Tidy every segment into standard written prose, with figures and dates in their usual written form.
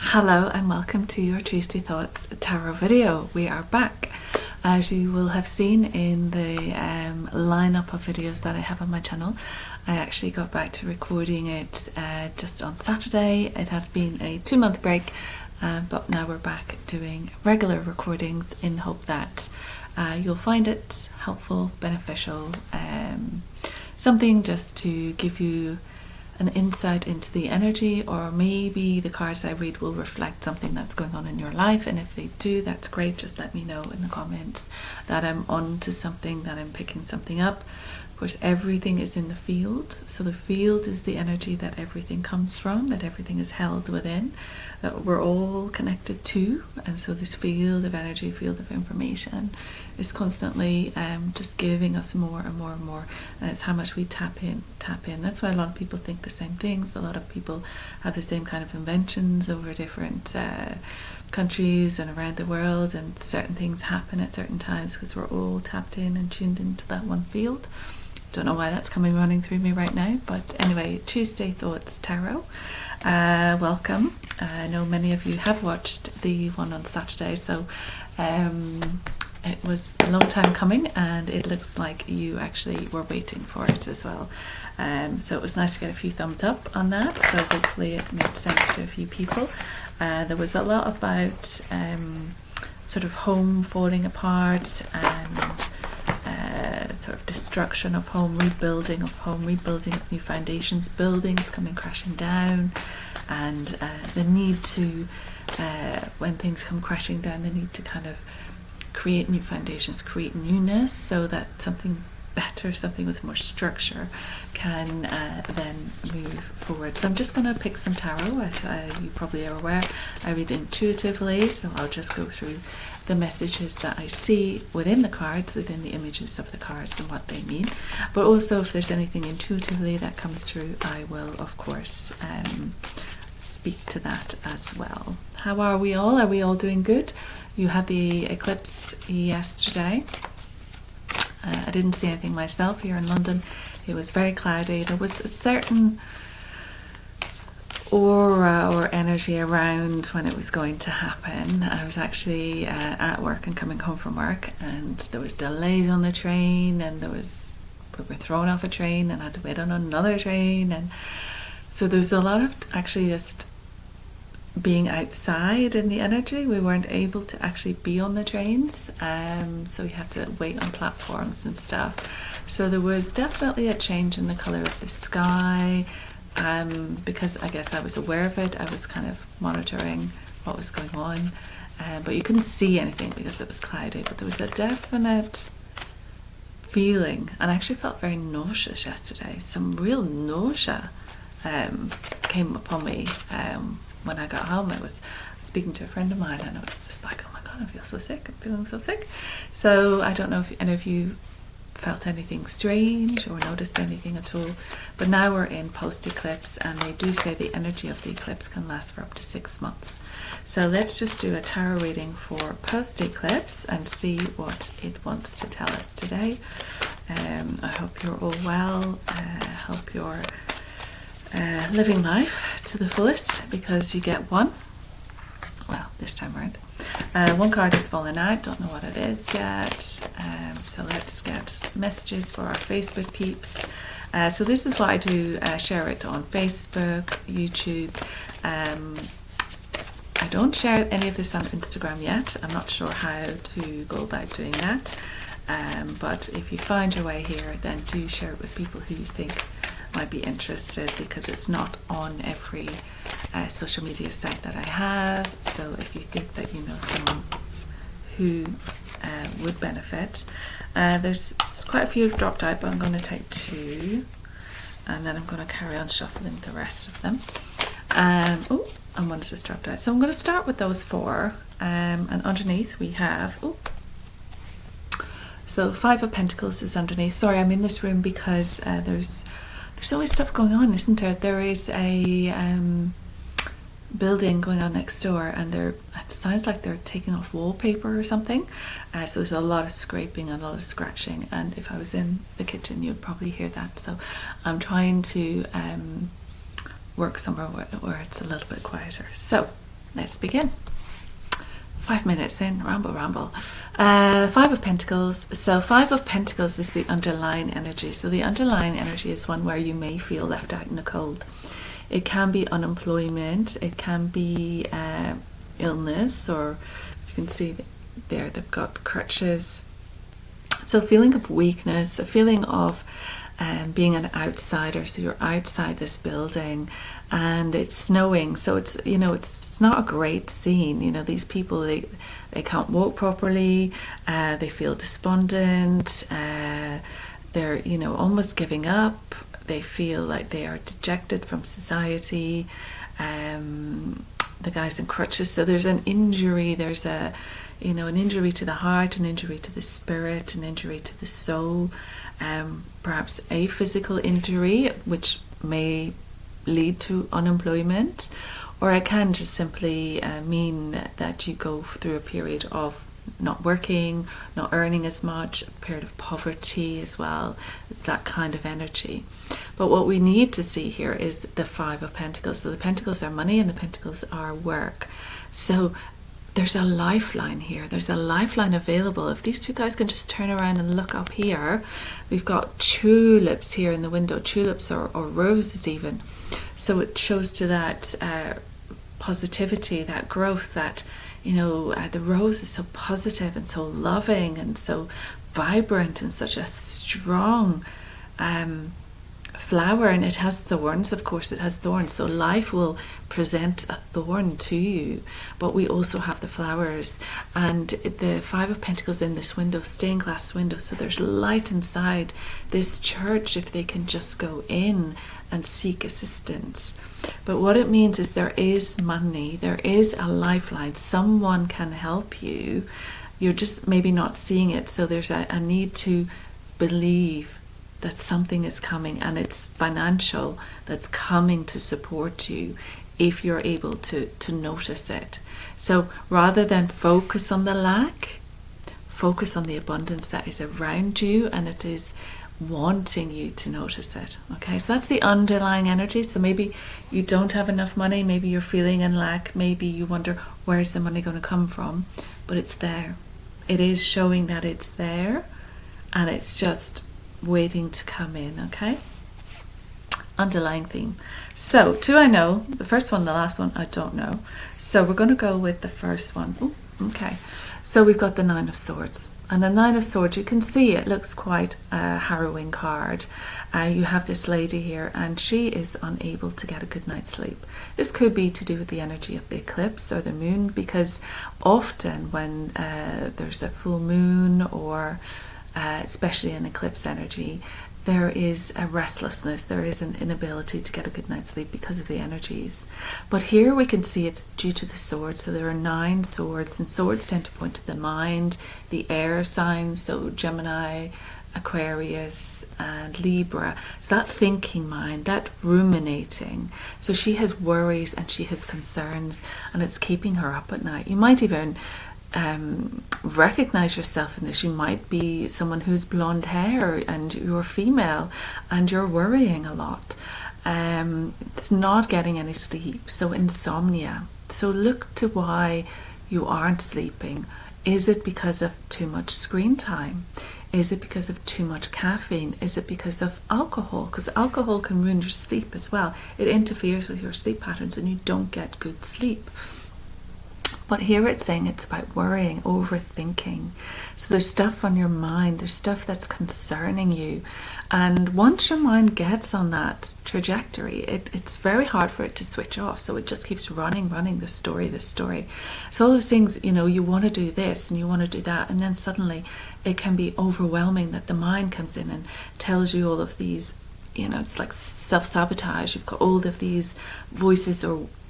Hello and welcome to your Tuesday Thoughts Tarot video. We are back. As you will have seen in the lineup of videos that I have on my channel, I actually got back to recording it just on Saturday. It had been a 2-month break, but now we're back doing regular recordings in the hope that you'll find it helpful, beneficial, something just to give you an insight into the energy, or maybe the cards I read will reflect something that's going on in your life, and if they do, that's great. Just let me know in the comments that I'm on to something, that I'm picking something up. Of course, everything is in the field, so the field is the energy that everything comes from, that everything is held within, that we're all connected to, and so this field of energy, field of information is constantly just giving us more and more and more, and it's how much we tap in. That's why a lot of people think the same things. A lot of people have the same kind of inventions over different countries and around the world, and certain things happen at certain times because we're all tapped in and tuned into that one field. Don't know why that's running through me right now, but anyway, Tuesday Thoughts Tarot. Welcome. I know many of you have watched the one on Saturday, so it was a long time coming, and it looks like you actually were waiting for it as well. So it was nice to get a few thumbs up on that, so hopefully it made sense to a few people. There was a lot about sort of home falling apart and sort of destruction of home, rebuilding of new foundations, buildings coming crashing down, and the need to, when things come crashing down, the need to kind of create new foundations, create newness, so that something better, something with more structure can then move forward. So I'm just going to pick some tarot. As you probably are aware, I read intuitively, so I'll just go through the messages that I see within the cards, within the images of the cards and what they mean. But also, if there's anything intuitively that comes through, I will of course speak to that as well. How are we all? Are we all doing good? You had the eclipse yesterday. I didn't see anything myself here in London. It was very cloudy. There was a certain aura or energy around when it was going to happen. I was actually at work and coming home from work, and there was delays on the train, and we were thrown off a train and had to wait on another train, and so there's a lot of actually just being outside in the energy. We weren't able to actually be on the trains, so we had to wait on platforms and stuff. So there was definitely a change in the colour of the sky, because I guess I was aware of it. I was kind of monitoring what was going on, but you couldn't see anything because it was cloudy, but there was a definite feeling, and I actually felt very nauseous yesterday. Some real nausea came upon me when I got home. I was speaking to a friend of mine, and I was just like, oh my god, I feel so sick, I'm feeling so sick. So I don't know if any of you felt anything strange or noticed anything at all, but now we're in post-eclipse, and they do say the energy of the eclipse can last for up to 6 months. So let's just do a tarot reading for post-eclipse and see what it wants to tell us today. I hope you're all well. I hope you're living life to the fullest, because you get one. Well, this time around. One card has fallen out, don't know what it is yet. So let's get messages for our Facebook peeps. So this is what I do, share it on Facebook, YouTube. I don't share any of this on Instagram yet. I'm not sure how to go about doing that. But if you find your way here, then do share it with people who you think might be interested, because it's not on every social media site that I have. So if you think that you know someone who would benefit, there's quite a few dropped out, but I'm going to take 2, and then I'm going to carry on shuffling the rest of them. And one's just dropped out, so I'm going to start with those 4, and underneath we have so 5 of Pentacles is underneath. Sorry, I'm in this room because there's always stuff going on, isn't there? There is a building going on next door, and it sounds like they're taking off wallpaper or something. So there's a lot of scraping and a lot of scratching, and if I was in the kitchen you'd probably hear that. So I'm trying to work somewhere where it's a little bit quieter. So let's begin. 5 minutes in, ramble. 5 of Pentacles. So 5 of Pentacles is the underlying energy. So the underlying energy is one where you may feel left out in the cold. It can be unemployment, it can be illness, or you can see there they've got crutches. So a feeling of weakness, a feeling of being an outsider. So you're outside this building and it's snowing, so it's, you know, it's not a great scene. You know, these people, they can't walk properly, they feel despondent, they're, you know, almost giving up. They feel like they are dejected from society. The guy's in crutches, so there's an injury, there's a, you know, an injury to the heart, an injury to the spirit, an injury to the soul, perhaps a physical injury which may lead to unemployment, or it can just simply mean that you go through a period of not working, not earning as much, a period of poverty as well. It's that kind of energy. But what we need to see here is the 5 of Pentacles. So the Pentacles are money and the Pentacles are work. So there's a lifeline here. There's a lifeline available. If these two guys can just turn around and look up here, we've got tulips here in the window, tulips or roses even. So it shows to that positivity, that growth, that, you know, the rose is so positive and so loving and so vibrant and such a strong flower, and it has thorns. Of course it has thorns, so life will present a thorn to you, but we also have the flowers. And the 5 of Pentacles in this window, stained glass window, so there's light inside this church if they can just go in and seek assistance. But what it means is there is money, there is a lifeline, someone can help you, you're just maybe not seeing it. So there's a need to believe that something is coming, and it's financial that's coming to support you if you're able to notice it. So rather than focus on the lack, focus on the abundance that is around you, and it is wanting you to notice it. Okay, so that's the underlying energy. So maybe you don't have enough money, maybe you're feeling in lack, maybe you wonder where's the money going to come from, but it's there. It is showing that it's there, and it's just waiting to come in. Okay, underlying theme. So do I know the first one, the last one? I don't know, so we're going to go with the first one. Ooh, okay, so we've got the 9 of Swords, and the 9 of Swords, you can see it looks quite a harrowing card. You have this lady here and she is unable to get a good night's sleep. This could be to do with the energy of the eclipse or the moon, because often when there's a full moon, or especially an eclipse energy, there is a restlessness, there is an inability to get a good night's sleep because of the energies. But here we can see it's due to the swords. So there are 9 swords, and swords tend to point to the mind, the air signs, so Gemini, Aquarius and Libra. So that thinking mind, that ruminating. So she has worries and she has concerns, and it's keeping her up at night. You might even recognize yourself in this. You might be someone who's blonde hair and you're female and you're worrying a lot. It's not getting any sleep, so insomnia. So look to why you aren't sleeping. Is it because of too much screen time? Is it because of too much caffeine? Is it because of alcohol? Because alcohol can ruin your sleep as well. It interferes with your sleep patterns and you don't get good sleep. But here it's saying it's about worrying, overthinking. So there's stuff on your mind, there's stuff that's concerning you. And once your mind gets on that trajectory, it's very hard for it to switch off. So it just keeps running the story. So all those things, you know, you want to do this and you want to do that. And then suddenly it can be overwhelming that the mind comes in and tells you all of these, you know, it's like self-sabotage. You've got all of these voices,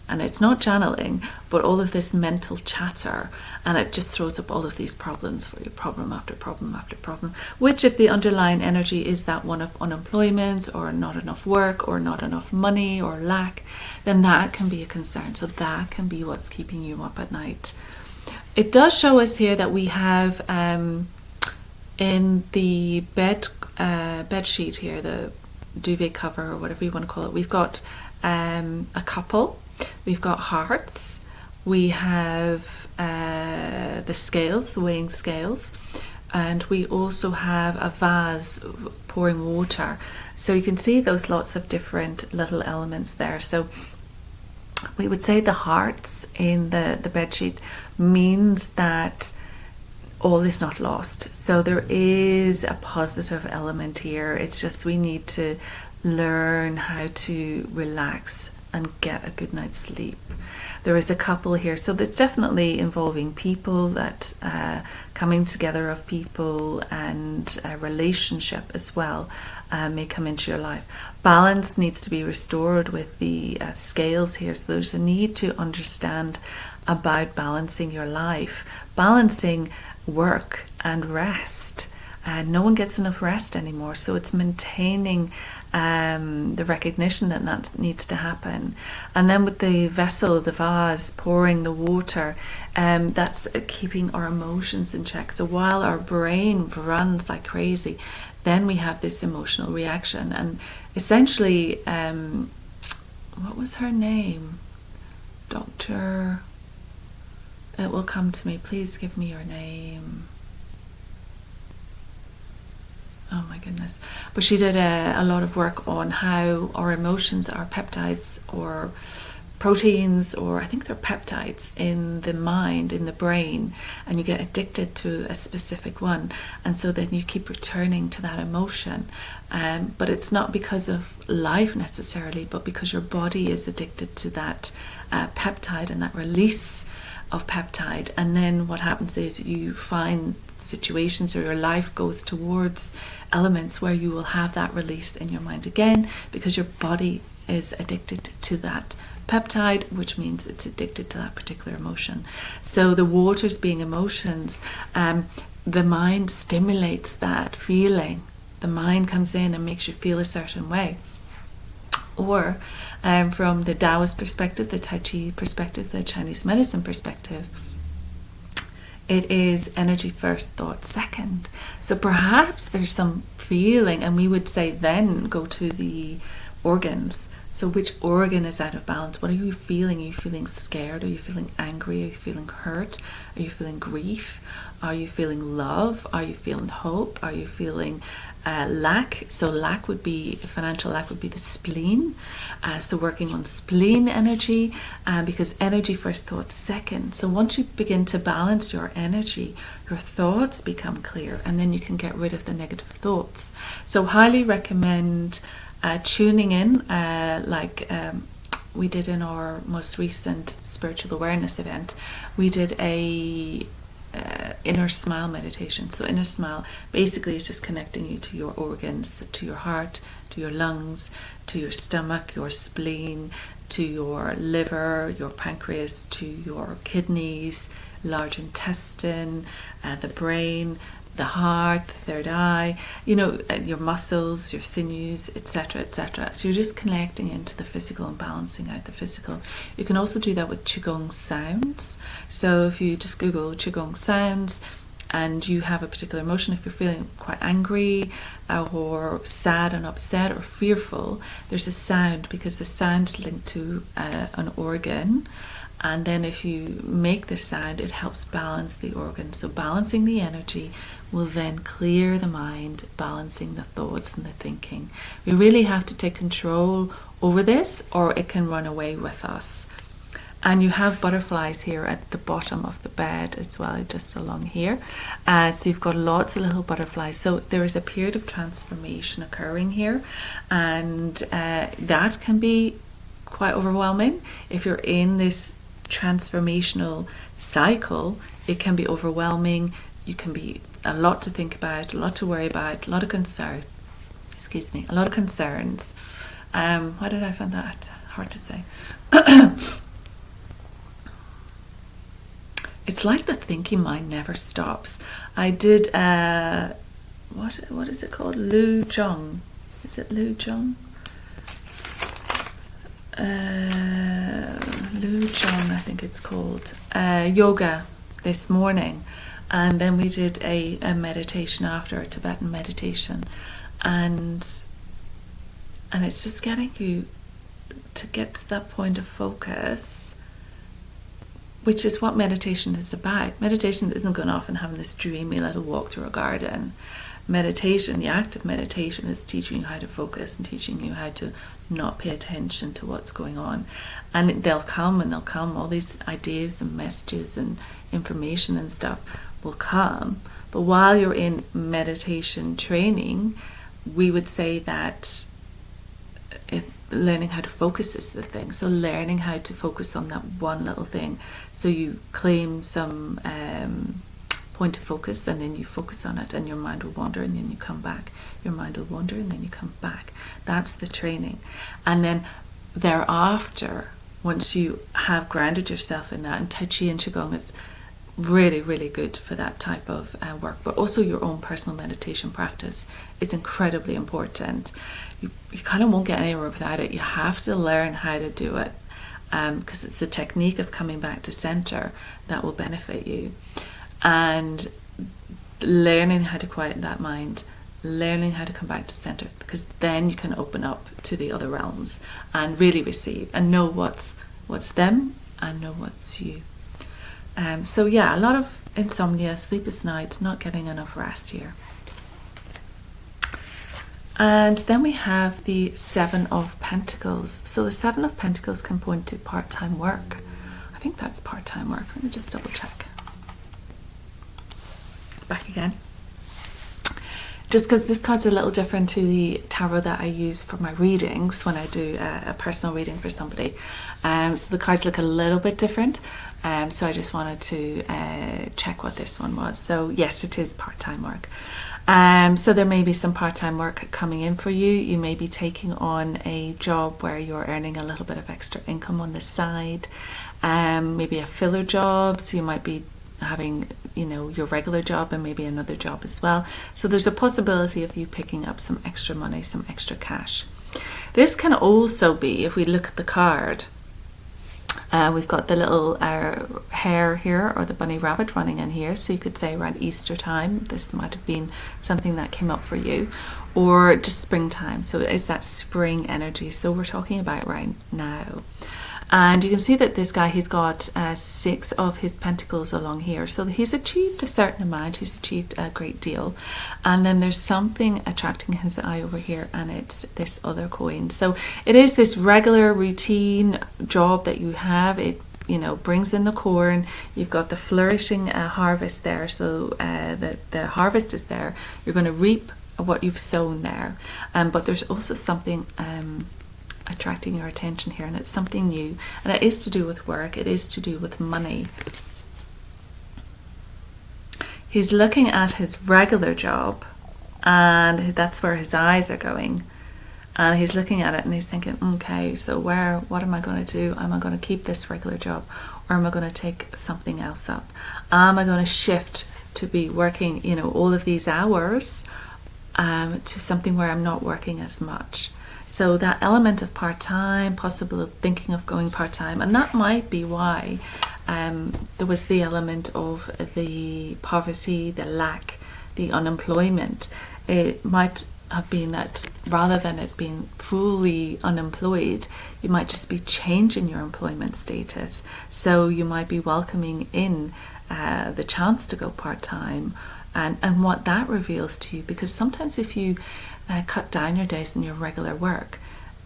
and it's not channeling, but all of this mental chatter, and it just throws up all of these problems for you, problem after problem after problem, which if the underlying energy is that one of unemployment or not enough work or not enough money or lack, then that can be a concern. So that can be what's keeping you up at night. It does show us here that we have in the bed sheet here, the duvet cover or whatever you want to call it, we've got a couple. We've got hearts, We have the scales, the weighing scales, and we also have a vase pouring water. So you can see those lots of different little elements there. So we would say the hearts in the bedsheet means that all is not lost. So there is a positive element here. It's just we need to learn how to relax and get a good night's sleep. There is a couple here, so that's definitely involving people, that coming together of people, and a relationship as well may come into your life. Balance needs to be restored with the scales here, so there's a need to understand about balancing your life, balancing work and rest. No one gets enough rest anymore, so it's maintaining the recognition that that needs to happen. And then with the vessel, the vase, pouring the water, that's keeping our emotions in check. So while our brain runs like crazy, then we have this emotional reaction. And essentially, what was her name? Dr. It will come to me. Please give me your name. Oh my goodness. But she did a lot of work on how our emotions are peptides or proteins, or I think they're peptides in the mind, in the brain, and you get addicted to a specific one, and so then you keep returning to that emotion. But it's not because of life necessarily, but because your body is addicted to that peptide and that release of peptide. And then what happens is you find situations, or your life goes towards elements where you will have that release in your mind again, because your body is addicted to that peptide, which means it's addicted to that particular emotion. So the waters being emotions, the mind stimulates that feeling. The mind comes in and makes you feel a certain way. Or from the Taoist perspective, the Tai Chi perspective, the Chinese medicine perspective, it is energy first, thought second. So perhaps there's some feeling, and we would say then go to the organs. So which organ is out of balance? What are you feeling? Are you feeling scared? Are you feeling angry? Are you feeling hurt? Are you feeling grief? Are you feeling love? Are you feeling hope? Are you feeling lack? So lack would be, financial lack would be the spleen. So working on spleen energy, because energy first, thought second. So once you begin to balance your energy, your thoughts become clear, and then you can get rid of the negative thoughts. So highly recommend tuning in, like we did in our most recent spiritual awareness event. We did a inner smile meditation. So inner smile basically is just connecting you to your organs, to your heart, to your lungs, to your stomach, your spleen, to your liver, your pancreas, to your kidneys, large intestine, the brain, the heart, the third eye, your muscles, your sinews, etc., etc. So you're just connecting into the physical and balancing out the physical. You can also do that with Qigong sounds. So if you just Google Qigong sounds and you have a particular emotion, if you're feeling quite angry or sad and upset or fearful, there's a sound, because the sound is linked to an organ. And then if you make the sound, it helps balance the organ. So balancing the energy will then clear the mind, balancing the thoughts and the thinking. We really have to take control over this, or it can run away with us. And you have butterflies here at the bottom of the bed as well, just along here. So you've got lots of little butterflies. So there is a period of transformation occurring here, and that can be quite overwhelming. If you're in this transformational cycle, it can be overwhelming. You can be a lot to think about, a lot to worry about, a lot of concerns. A lot of concerns. Why did I find that hard to say? It's like the thinking mind never stops. I did what is it called? Lu Zhong. Is it Lu Zhong? Lu Zhong, I think it's called. Yoga this morning. And then we did a meditation after, a Tibetan meditation. And it's just getting you to get to that point of focus which is what meditation is about. Meditation isn't going off and having this dreamy little walk through a garden. Meditation, the act of meditation, is teaching you how to focus and teaching you how to not pay attention to what's going on. And they'll come, all these ideas and messages and information and stuff will come. But while you're in meditation training, we would say that learning how to focus is the thing. So learning how to focus on that one little thing. So you claim some point of focus, and then you focus on it, and your mind will wander, and then you come back. Your mind will wander, and then you come back. That's the training. And then thereafter, once you have grounded yourself in that, and Tai Chi and Qigong is really, really good for that type of work, but also your own personal meditation practice is incredibly important. You kind of won't get anywhere without it. You have to learn how to do it, because it's the technique of coming back to center that will benefit you. And learning how to quiet that mind, learning how to come back to center, because then you can open up to the other realms and really receive and know what's them and know what's you. So yeah, a lot of insomnia, sleepless nights, not getting enough rest here. And then we have the Seven of Pentacles. So the Seven of Pentacles can point to part-time work. I think that's part-time work. Let me just double check. Back again. Just because this card's a little different to the tarot that I use for my readings when I do a personal reading for somebody. So the cards look a little bit different. So I just wanted to check what this one was. So yes, it is part-time work. So there may be some part-time work coming in for you. You may be taking on a job where you're earning a little bit of extra income on the side. Maybe a filler job, so you might be having, your regular job and maybe another job as well. So there's a possibility of you picking up some extra money, some extra cash. This can also be, if we look at the card, we've got the little hare here, or the bunny rabbit running in here. So you could say around Easter time, this might have been something that came up for you, or just springtime. So it is that spring energy. So we're talking about right now. And you can see that this guy, he's got 6 of his pentacles along here. So he's achieved a certain amount. He's achieved a great deal. And then there's something attracting his eye over here, and it's this other coin. So it is this regular routine job that you have. It brings in the corn. You've got the flourishing harvest there. So the harvest is there. You're going to reap what you've sown there. But there's also something attracting your attention here, and it's something new, and it is to do with work. It is to do with money. He's looking at his regular job, and that's where his eyes are going, and he's looking at it and he's thinking, okay, so what am I going to do? Am I going to keep this regular job, or am I going to take something else up? Am I going to shift to be working all of these hours to something where I'm not working as much? So that element of part-time, possible thinking of going part-time, and that might be why there was the element of the poverty, the lack, the unemployment. It might have been that rather than it being fully unemployed, you might just be changing your employment status. So you might be welcoming in the chance to go part-time, and what that reveals to you, because sometimes if you cut down your days in your regular work,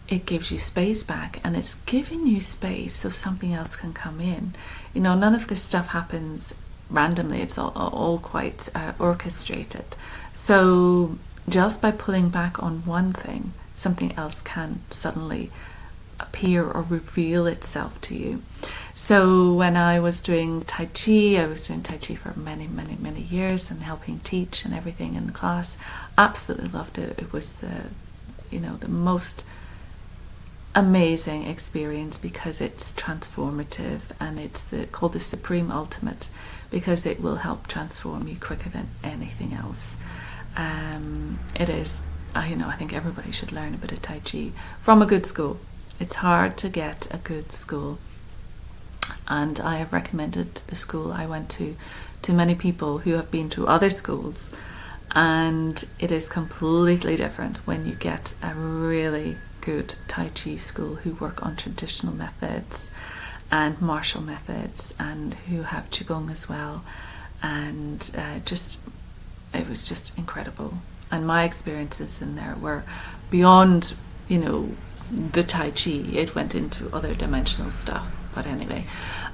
it gives you space back, and it's giving you space so something else can come in. None of this stuff happens randomly. It's all quite orchestrated. So just by pulling back on one thing, something else can suddenly appear or reveal itself to you. So when I was doing Tai Chi, I was doing Tai Chi for many, many, many years and helping teach and everything in the class. Absolutely loved it. It was the most amazing experience, because it's transformative, and it's called the Supreme Ultimate, because it will help transform you quicker than anything else. It is, I think everybody should learn a bit of Tai Chi from a good school. It's hard to get a good school, and I have recommended the school I went to many people who have been to other schools, and it is completely different when you get a really good Tai Chi school who work on traditional methods, and martial methods, and who have Qigong as well. And it was just incredible. And my experiences in there were beyond, the Tai Chi. It went into other dimensional stuff. But anyway,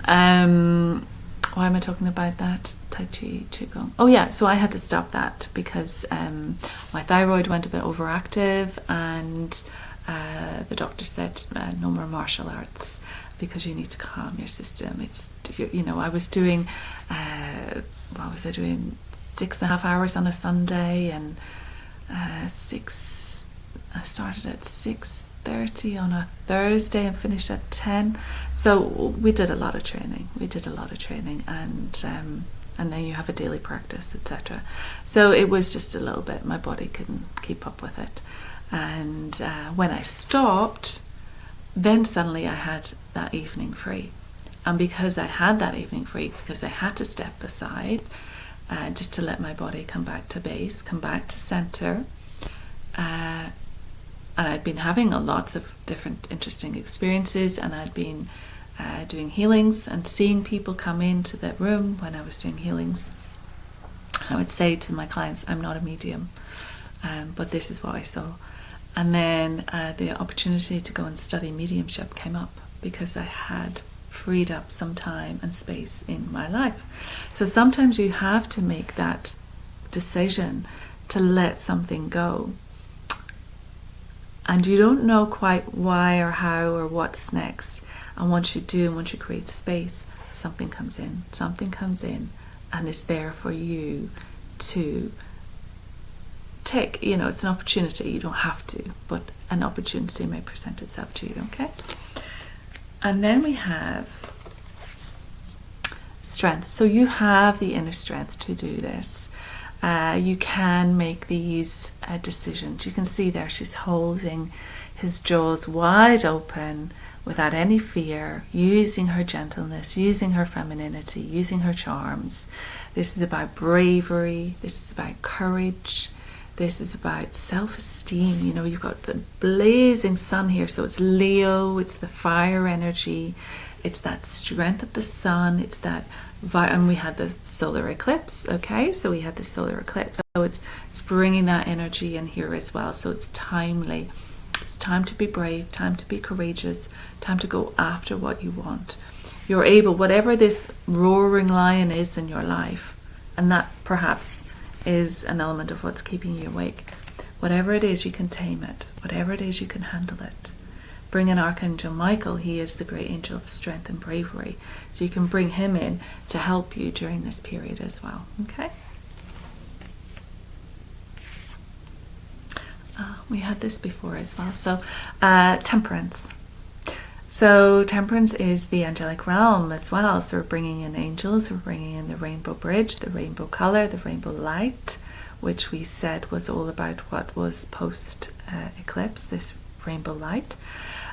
why am I talking about that? Tai Chi, Qigong. Oh yeah, so I had to stop that because my thyroid went a bit overactive, and the doctor said no more martial arts because you need to calm your system. It's, I was doing, what was I doing? 6.5 hours on a Sunday, and I started at 6:30 on a Thursday and finished at 10. So we did a lot of training. And then you have a daily practice, etc. So it was just a little bit, my body couldn't keep up with it. And when I stopped, then suddenly I had that evening free. And because I had that evening free, because I had to step aside just to let my body come back to base, come back to center, and I'd been having lots of different interesting experiences, and I'd been doing healings and seeing people come into the room when I was doing healings. I would say to my clients, I'm not a medium, but this is what I saw. And then the opportunity to go and study mediumship came up because I had freed up some time and space in my life. So sometimes you have to make that decision to let something go. And you don't know quite why or how or what's next. And once you do, and once you create space, something comes in, and it's there for you to take. It's an opportunity. You don't have to, but an opportunity may present itself to you, okay? And then we have strength. So you have the inner strength to do this. You can make these decisions. You can see there she's holding his jaws wide open without any fear, using her gentleness, using her femininity, using her charms. This is about bravery. This is about courage. This is about self-esteem. You've got the blazing sun here, so it's Leo, it's the fire energy, it's that strength of the sun, it's that, and we had the solar eclipse, okay? So we had the solar eclipse. So it's bringing that energy in here as well. So it's timely. It's time to be brave, time to be courageous, time to go after what you want. You're able, whatever this roaring lion is in your life, and that perhaps is an element of what's keeping you awake. Whatever it is, you can tame it. Whatever it is, you can handle it. Bring in Archangel Michael. He is the great angel of strength and bravery. So you can bring him in to help you during this period as well. Okay? We had this before as well. So temperance. So temperance is the angelic realm as well. So we're bringing in angels, we're bringing in the rainbow bridge, the rainbow color, the rainbow light, which we said was all about what was post-eclipse, this rainbow light.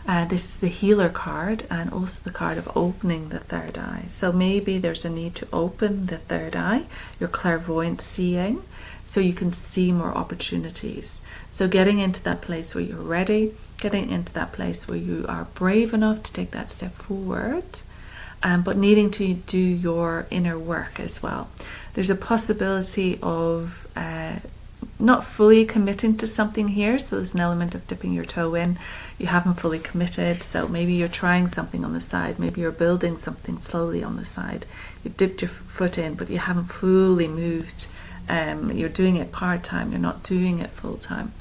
This is the healer card, and also the card of opening the third eye. So maybe there's a need to open the third eye, your clairvoyant seeing, so you can see more opportunities. So getting into that place where you're ready, getting into that place where you are brave enough to take that step forward, but needing to do your inner work as well. There's a possibility of not fully committing to something here, so there's an element of dipping your toe in. You haven't fully committed, so maybe you're trying something on the side, maybe you're building something slowly on the side. You've dipped your foot in, but you haven't fully moved. You're doing it part-time, you're not doing it full-time.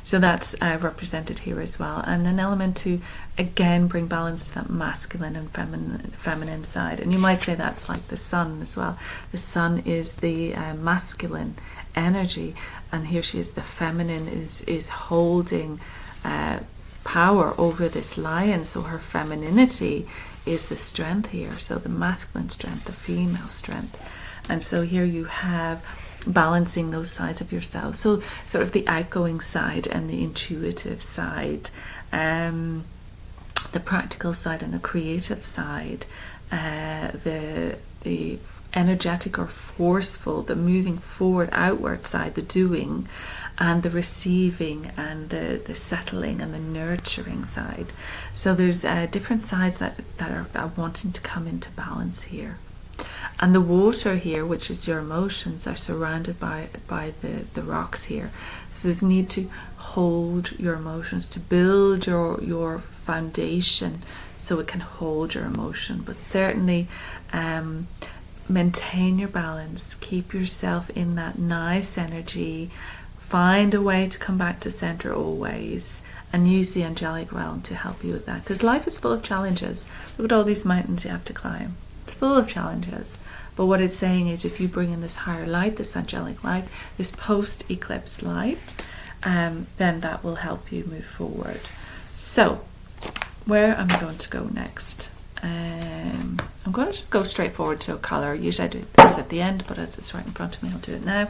So that's represented here as well. And an element to, again, bring balance to that masculine and feminine side. And you might say that's like the sun as well. The sun is the masculine energy, and here she is, the feminine is holding power over this lion. So her femininity is the strength here. So the masculine strength, the female strength. And so here you have balancing those sides of yourself. So sort of the outgoing side and the intuitive side. the practical side and the creative side, the energetic or forceful, the moving forward, outward side, the doing, and the receiving, and the settling and the nurturing side. So there's different sides that are wanting to come into balance here. And the water here, which is your emotions, are surrounded by the rocks here. So there's need to hold your emotions, to build your foundation so it can hold your emotion. But certainly maintain your balance, keep yourself in that nice energy, find a way to come back to center always, and use the angelic realm to help you with that. Because life is full of challenges. Look at all these mountains you have to climb. It's full of challenges. But what it's saying is, if you bring in this higher light, this angelic light, this post-eclipse light, then that will help you move forward. So, where am I going to go next? I'm going to just go straight forward to a colour. Usually I do this at the end, but as it's right in front of me, I'll do it now.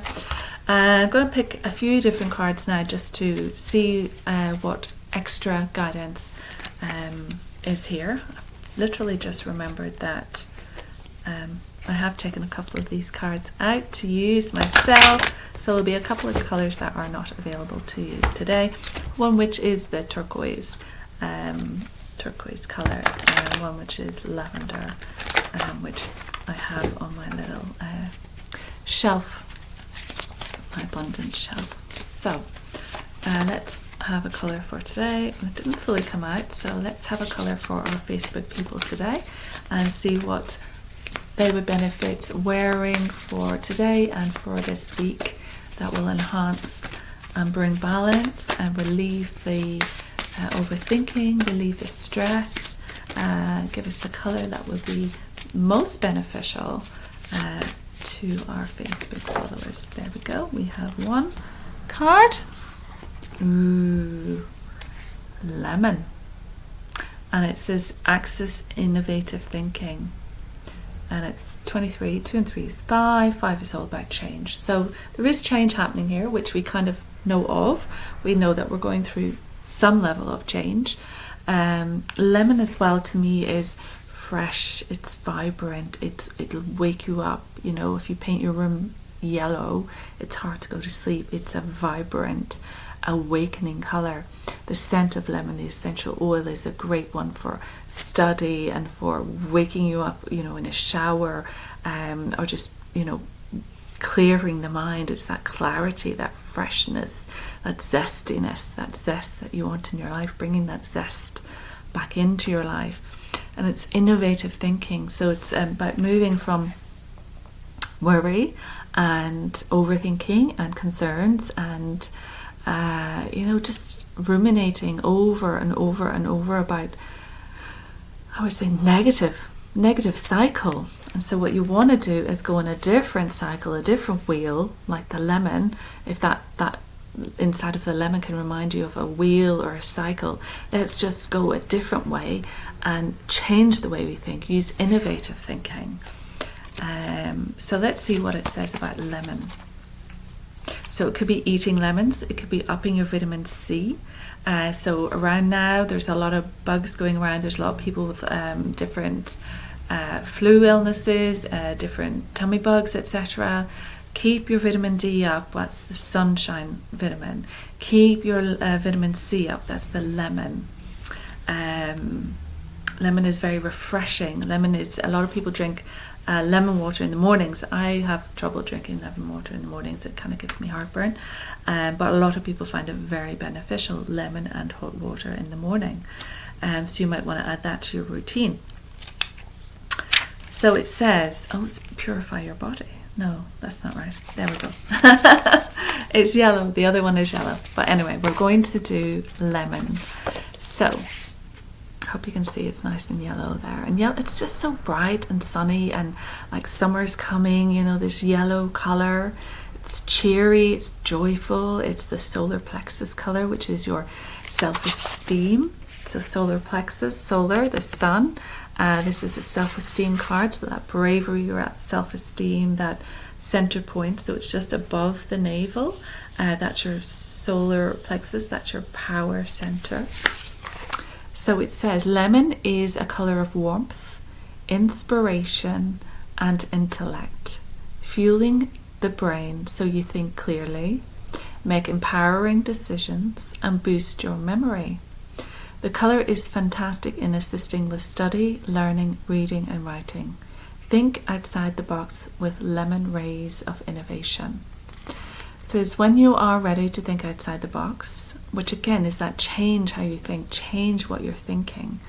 I'm going to pick a few different cards now just to see what extra guidance is here. I've literally just remembered that I have taken a couple of these cards out to use myself, so there'll be a couple of colours that are not available to you today. One which is the turquoise colour, and one which is lavender, which I have on my little shelf, my abundant shelf. So let's have a colour for today. It didn't fully come out, so let's have a colour for our Facebook people today and see what they would benefit wearing for today and for this week, that will enhance and bring balance and relieve the overthinking, relieve the stress, give us a colour that will be most beneficial to our Facebook followers. There we go. We have one card. Ooh, lemon. And it says Access Innovative Thinking. And it's 23, 2 and 3 is 5, 5 is all about change. So there is change happening here, which we kind of know of. We know that we're going through some level of change. Lemon as well, to me, is fresh, it's vibrant, it'll wake you up. You know, if you paint your room yellow, it's hard to go to sleep. It's a vibrant, awakening colour. The scent of lemon, the essential oil, is a great one for study and for waking you up, you know, in a shower, or just, you know, clearing the mind. It's that clarity, that freshness, that zestiness, that zest that you want in your life, bringing that zest back into your life. And it's innovative thinking. So it's about moving from worry and overthinking and concerns and you know, just ruminating over and over and over about, I would say, negative cycle. And so what you want to do is go on a different cycle, a different wheel, like the lemon. If that inside of the lemon can remind you of a wheel or a cycle, let's just go a different way and change the way we think. Use innovative thinking. So let's see what it says about lemon. So it could be eating lemons, it could be upping your vitamin C. So around now, there's a lot of bugs going around. There's a lot of people with different flu illnesses, different tummy bugs, etc. Keep your vitamin D up. That's the sunshine vitamin. Keep your vitamin C up. That's the lemon. Lemon is very refreshing. Lemon is, a lot of people drink lemon water in the mornings. I have trouble drinking lemon water in the mornings. It kind of gives me heartburn. But a lot of people find it very beneficial, lemon and hot water in the morning. So you might want to add that to your routine. So it says, oh, it's purify your body. No, that's not right. There we go. It's yellow. The other one is yellow. But anyway, we're going to do lemon. So I hope you can see it's nice and yellow there. And yellow, it's just so bright and sunny, and like summer's coming, you know, this yellow color. It's cheery, it's joyful. It's the solar plexus color, which is your self-esteem. So solar plexus, solar, the sun. This is a self-esteem card, so that bravery, you're at self-esteem, that center point. So it's just above the navel. That's your solar plexus, that's your power center. So it says lemon is a colour of warmth, inspiration and intellect, fueling the brain so you think clearly, make empowering decisions and boost your memory. The colour is fantastic in assisting with study, learning, reading and writing. Think outside the box with lemon rays of innovation. It says when you are ready to think outside the box, which again is that change how you think, change what you're thinking.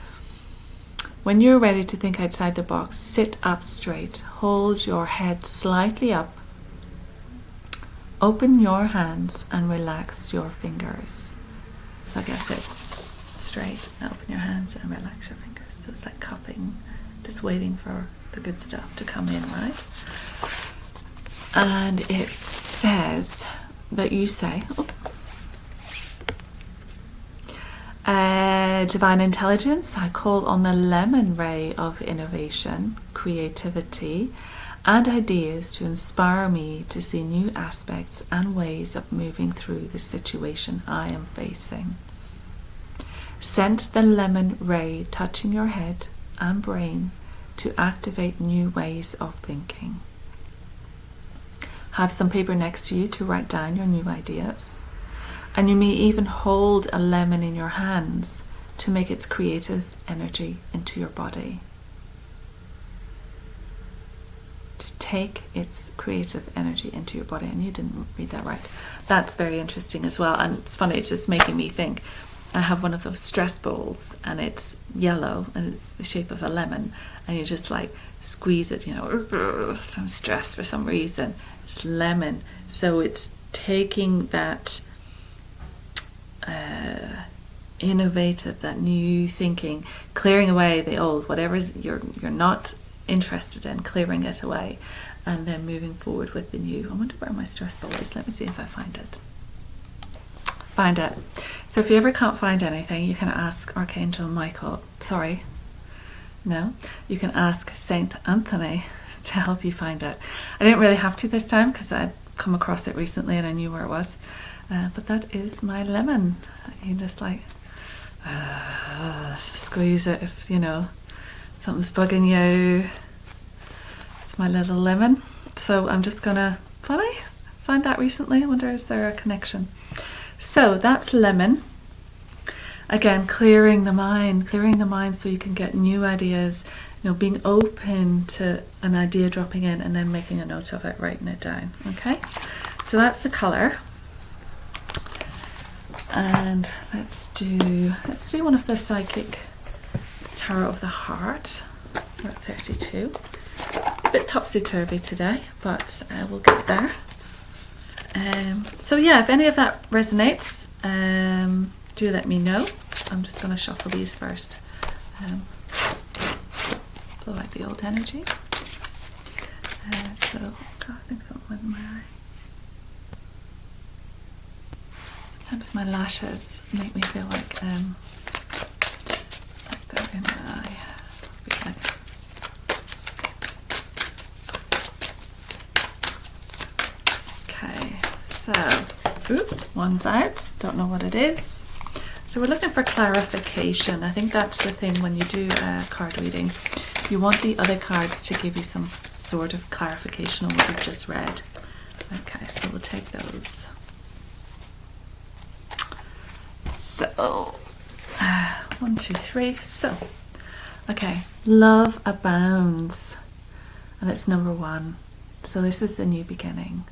When you're ready to think outside the box, sit up straight, hold your head slightly up, open your hands and relax your fingers. So I guess it's straight, open your hands and relax your fingers. So it's like cupping, just waiting for the good stuff to come in, right? And it says that you say, divine intelligence, I call on the lemon ray of innovation, creativity and ideas to inspire me to see new aspects and ways of moving through the situation I am facing. Sense the lemon ray touching your head and brain to activate new ways of thinking. Have some paper next to you to write down your new ideas. And you may even hold a lemon in your hands to make its creative energy into your body. To take its creative energy into your body. And you didn't read that right. That's very interesting as well. And it's funny, it's just making me think. I have one of those stress balls and it's yellow and it's the shape of a lemon. And you just like squeeze it, you know, if I'm stressed for some reason. It's lemon. So it's taking that innovative, that new thinking, clearing away the old, whatever you're not interested in, clearing it away, and then moving forward with the new. I wonder where my stress ball is. Let me see if I find it. Find it. So if you ever can't find anything, you can ask Archangel Michael. You can ask Saint Anthony to help you find it. I didn't really have to this time because I'd come across it recently and I knew where it was. But that is my lemon. You just like squeeze it if you know something's bugging you. It's my little lemon. So I'm just gonna find that recently. I wonder is there a connection. So that's lemon. Again, clearing the mind so you can get new ideas, you know, being open to an idea dropping in and then making a note of it, writing it down. Okay, so that's the colour. And let's do one of the psychic tarot of the heart. We're at 32. A bit topsy-turvy today, but we'll get there. So yeah, if any of that resonates, do let me know. I'm just going to shuffle these first. Blow out the old energy. God, I think something went in my eye. Sometimes my lashes make me feel like they're in my eye. Okay, so, oops, one's out. Don't know what it is. So we're looking for clarification. I think that's the thing when you do a card reading. You want the other cards to give you some sort of clarification on what you've just read. Okay, so we'll take those. So, 1, 2, 3. So, okay, love abounds, and it's number 1. So this is the new beginning.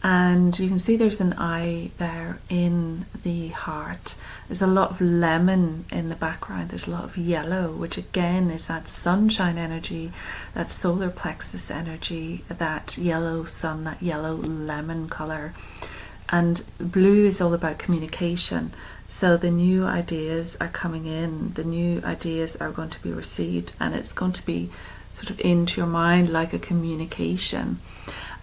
And you can see there's an eye there in the heart. There's a lot of lemon in the background. There's a lot of yellow, which again is that sunshine energy, that solar plexus energy, that yellow sun, that yellow lemon colour. And blue is all about communication. So the new ideas are coming in. The new ideas are going to be received, and it's going to be sort of into your mind like a communication.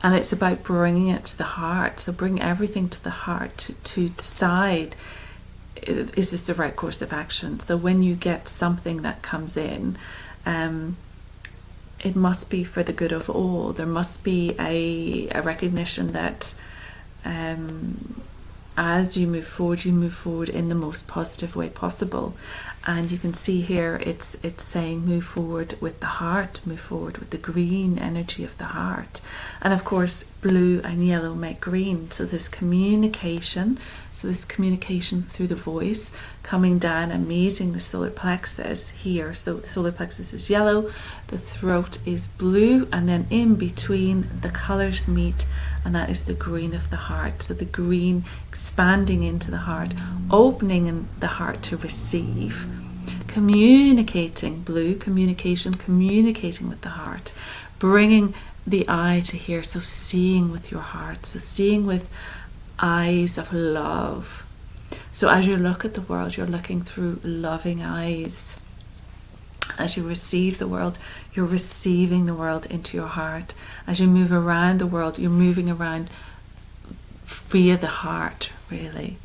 And it's about bringing it to the heart. So bring everything to the heart to decide, is this the right course of action? So when you get something that comes in, it must be for the good of all. There must be a recognition that as you move forward in the most positive way possible. And you can see here it's saying move forward with the heart, move forward with the green energy of the heart. And of course blue and yellow make green, so this communication through the voice coming down and meeting the solar plexus here. So the solar plexus is yellow, the throat is blue, and then in between the colours meet, and that is the green of the heart. So the green expanding into the heart, opening in the heart to receive, communicating, blue communication, communicating with the heart, bringing the eye to here, so seeing with your heart, so seeing with eyes of love. So as you look at the world, you're looking through loving eyes. As you receive the world, you're receiving the world into your heart. As you move around the world, you're moving around via the heart, really.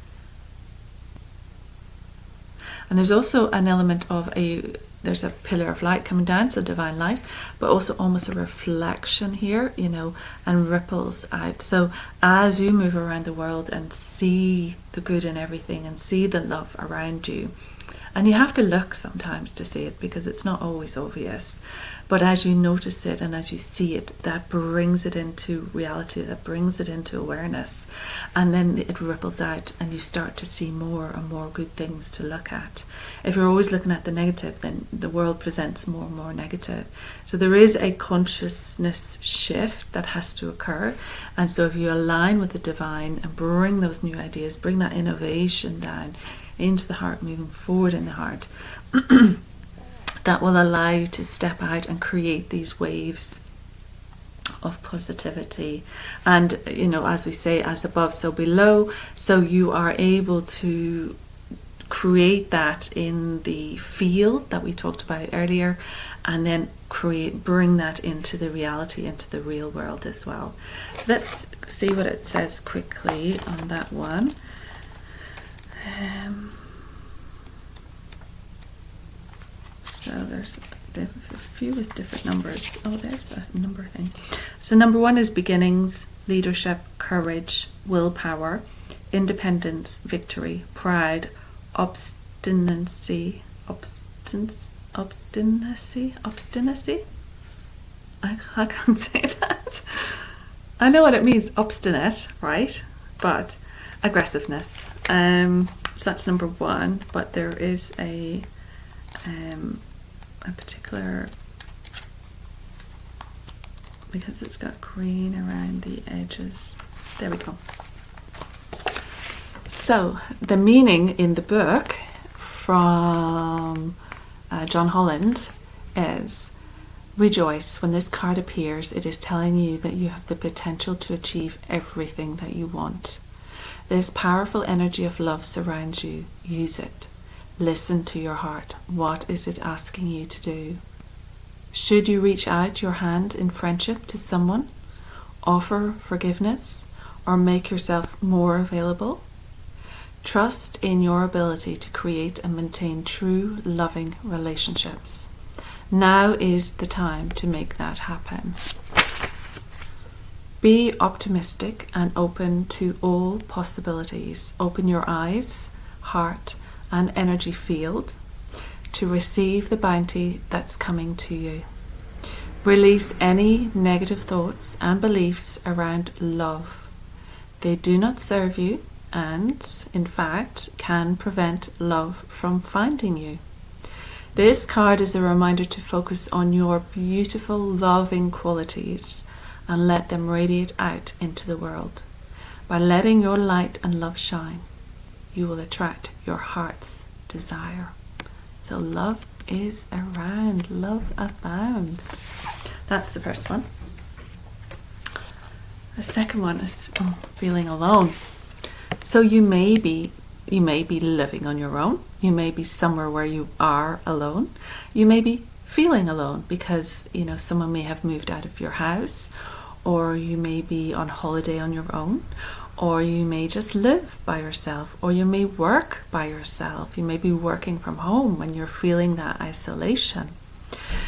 And there's also an element of there's a pillar of light coming down, so divine light, but also almost a reflection here, and ripples out. So as you move around the world and see the good in everything and see the love around you, and you have to look sometimes to see it because it's not always obvious, but as you notice it and as you see it, that brings it into reality, that brings it into awareness, and then it ripples out and you start to see more and more good things to look at. If you're always looking at the negative, then the world presents more and more negative. So there is a consciousness shift that has to occur, and so if you align with the divine and bring those new ideas, bring that innovation down into the heart, moving forward in the heart, that will allow you to step out and create these waves of positivity. And as we say, as above so below, so you are able to create that in the field that we talked about earlier, and then bring that into the reality, into the real world as well. So let's see what it says quickly on that one. So there's a few with different numbers. Oh, there's a number thing. So number 1 is beginnings, leadership, courage, willpower, independence, victory, pride, obstinacy. I can't say that. I know what it means, obstinate, right? But aggressiveness. So that's number 1, but there is a particular, because it's got green around the edges. There we go. So the meaning in the book from John Holland is: rejoice. When this card appears, it is telling you that you have the potential to achieve everything that you want. This powerful energy of love surrounds you. Use it. Listen to your heart. What is it asking you to do? Should you reach out your hand in friendship to someone, offer forgiveness, or make yourself more available? Trust in your ability to create and maintain true, loving relationships. Now is the time to make that happen. Be optimistic and open to all possibilities. Open your eyes, heart, and energy field to receive the bounty that's coming to you. Release any negative thoughts and beliefs around love. They do not serve you and, in fact, can prevent love from finding you. This card is a reminder to focus on your beautiful, loving qualities and let them radiate out into the world. By letting your light and love shine, you will attract your heart's desire. So love is around, love abounds. That's the first one. The second one is feeling alone. So you may be living on your own. You may be somewhere where you are alone. You may be feeling alone because someone may have moved out of your house, or you may be on holiday on your own, or you may just live by yourself, or you may work by yourself. You may be working from home when you're feeling that isolation.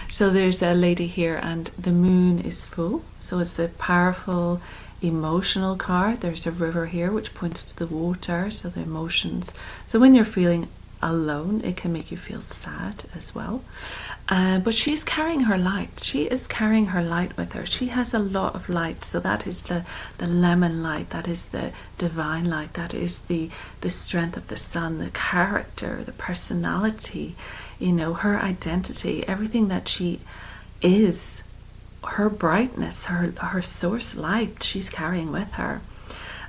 So there's a lady here and the moon is full. So it's a powerful emotional card. There's a river here which points to the water, so the emotions. So when you're feeling alone, it can make you feel sad as well. But she's carrying her light. She is carrying her light with her. She has a lot of light. So that is the lemon light. That is the divine light. That is the strength of the sun, the character, the personality, you know, her identity, everything that she is, her brightness, her source light, she's carrying with her.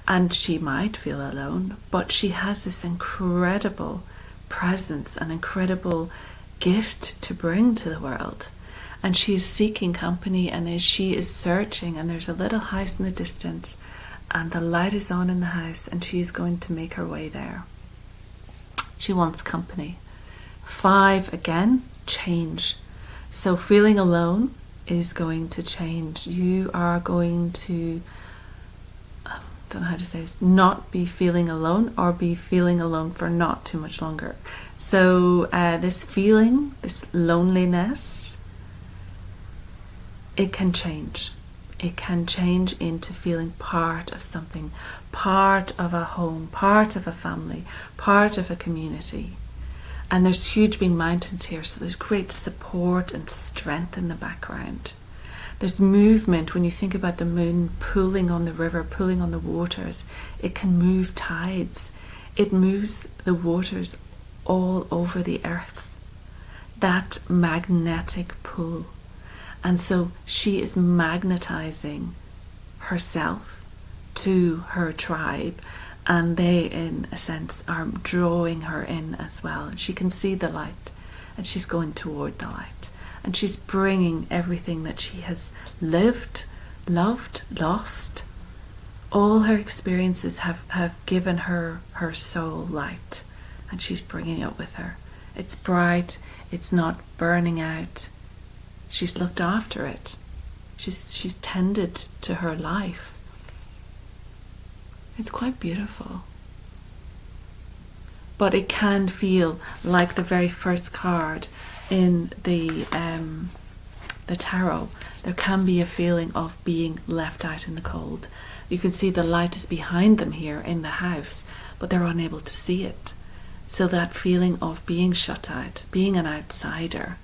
And she might feel alone, but she has this incredible presence, an incredible gift to bring to the world. And she is seeking company, and as she is searching, and there's a little house in the distance, and the light is on in the house, and she is going to make her way there. She wants company. 5 again, change. So feeling alone is going to change. You are going to, don't know how to say this, not be feeling alone, or be feeling alone for not too much longer. So this feeling, this loneliness, it can change. It can change into feeling part of something, part of a home, part of a family, part of a community. And there's huge big mountains here, so there's great support and strength in the background. There's movement. When you think about the moon pulling on the river, pulling on the waters, it can move tides. It moves the waters all over the earth. That magnetic pull. And so she is magnetizing herself to her tribe, and they, in a sense, are drawing her in as well. She can see the light, and she's going toward the light. And she's bringing everything that she has lived, loved, lost. All her experiences have given her her soul light, and she's bringing it with her. It's bright. It's not burning out. She's looked after it. She's tended to her life. It's quite beautiful. But it can feel like the very first card in the tarot. There can be a feeling of being left out in the cold. You can see the light is behind them here in the house, but they're unable to see it. So that feeling of being shut out, being an outsider,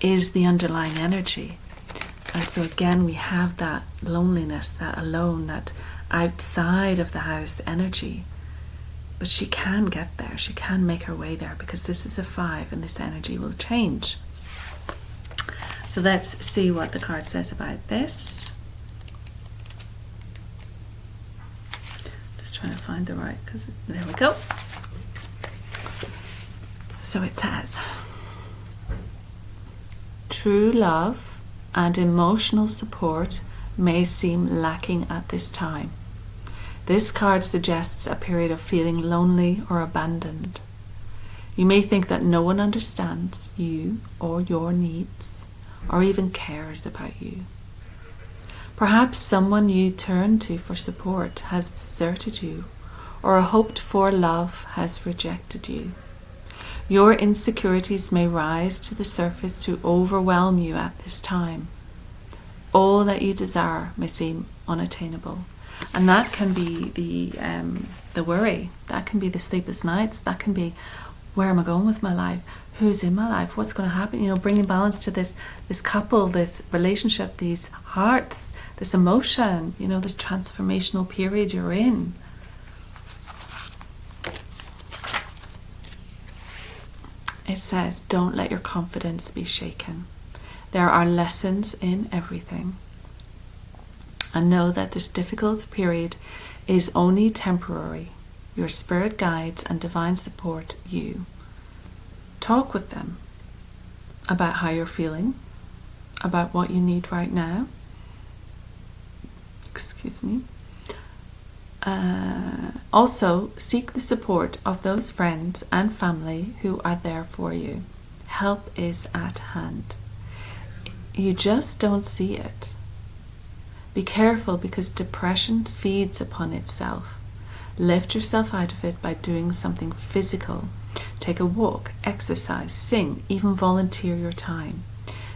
is the underlying energy. And so again, we have that loneliness, that alone, that outside of the house energy. But she can get there. She can make her way there, because this is a 5 and this energy will change. So let's see what the card says about this. Just trying to find the right, because there we go. So it says, true love and emotional support may seem lacking at this time. This card suggests a period of feeling lonely or abandoned. You may think that no one understands you or your needs, or even cares about you. Perhaps someone you turn to for support has deserted you, or a hoped-for love has rejected you. Your insecurities may rise to the surface to overwhelm you at this time. All that you desire may seem unattainable. And that can be the worry. That can be the sleepless nights. That can be, where am I going with my life? Who's in my life? What's going to happen? You know, bringing balance to this couple, this relationship, these hearts, this emotion, you know, this transformational period you're in. It says, don't let your confidence be shaken. There are lessons in everything. And know that this difficult period is only temporary. Your spirit guides and divine support you. Talk with them about how you're feeling, about what you need right now. Excuse me. Also, seek the support of those friends and family who are there for you. Help is at hand. You just don't see it. Be careful, because depression feeds upon itself. Lift yourself out of it by doing something physical. Take a walk, exercise, sing, even volunteer your time.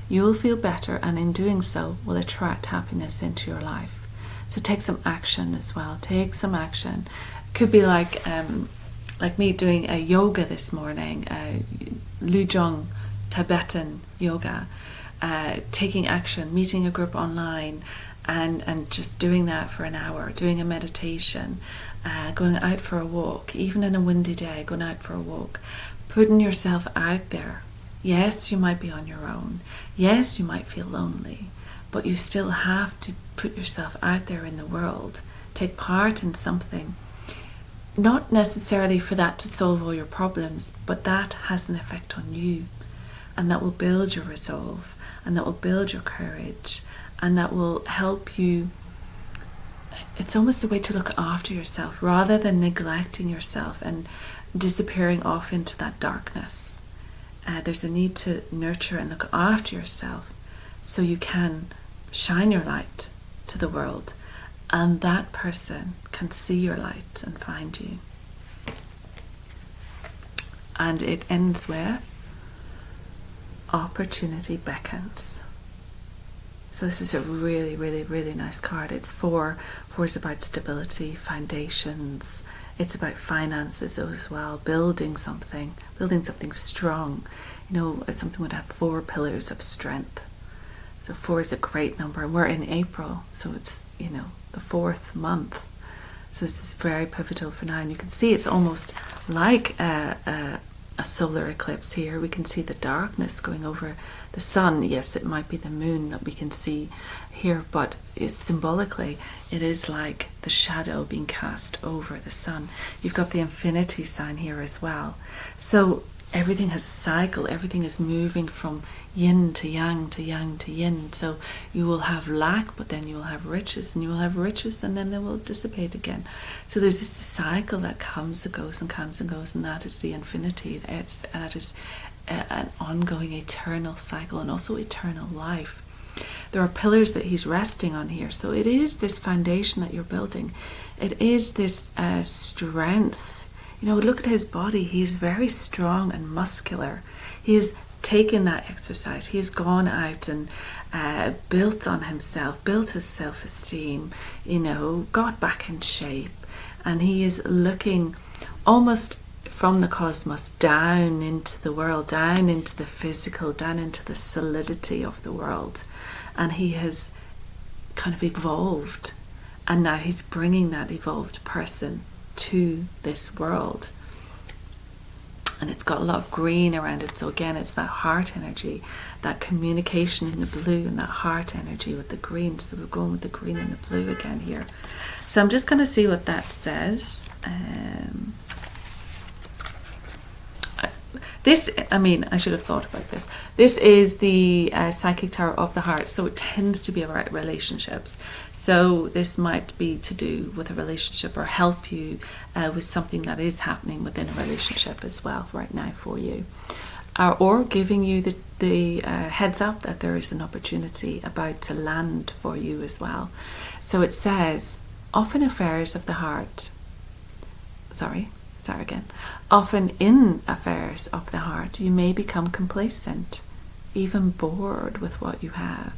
You will feel better, and in doing so will attract happiness into your life. So take some action as well. Take some action. It could be like me doing a yoga this morning, Lujong Tibetan yoga, taking action, meeting a group online, and just doing that for an hour, doing a meditation, going out for a walk, even in a windy day, going out for a walk, putting yourself out there. Yes, you might be on your own. Yes, you might feel lonely, but you still have to put yourself out there in the world, take part in something. Not necessarily for that to solve all your problems, but that has an effect on you, and that will build your resolve, and that will build your courage, and that will help you. It's almost a way to look after yourself rather than neglecting yourself and disappearing off into that darkness. There's a need to nurture and look after yourself so you can shine your light to the world, and that person can see your light and find you. And it ends with opportunity beckons. So this is a really, really, really nice card. It's four. Four is about stability, foundations. It's about finances as well, building something strong. You know, something would have 4 pillars of strength. So 4 is a great number. And we're in April, so it's, you know, the 4th month. So this is very pivotal for now. And you can see it's almost like a solar eclipse here. We can see the darkness going over the sun. Yes, it might be the moon that we can see here, but symbolically it is like the shadow being cast over the sun. You've got the infinity sign here as well. So everything has a cycle. Everything is moving from yin to yang to yang to yin. So you will have lack, but then you will have riches, and you will have riches, and then they will dissipate again. So there's this cycle that comes and goes and comes and goes, and that is the infinity. That is an ongoing eternal cycle, and also eternal life. There are pillars that he's resting on here. So it is this foundation that you're building. It is this strength. You know, look at his body. He's very strong and muscular. He has taken that exercise. He has gone out and built on himself, built his self-esteem, you know, got back in shape. And he is looking almost from the cosmos down into the world, down into the physical, down into the solidity of the world. And he has kind of evolved. And now he's bringing that evolved person to this world, and it's got a lot of green around it. So again, it's that heart energy, that communication in the blue, and that heart energy with the green. So we're going with the green and the blue again here. So I'm just going to see what that says. I should have thought about this. This is the psychic tarot of the heart, so it tends to be about relationships. So this might be to do with a relationship, or help you with something that is happening within a relationship as well right now for you, or giving you the heads up that there is an opportunity about to land for you as well. So it says, often affairs of the heart. Often in affairs of the heart, you may become complacent, even bored with what you have.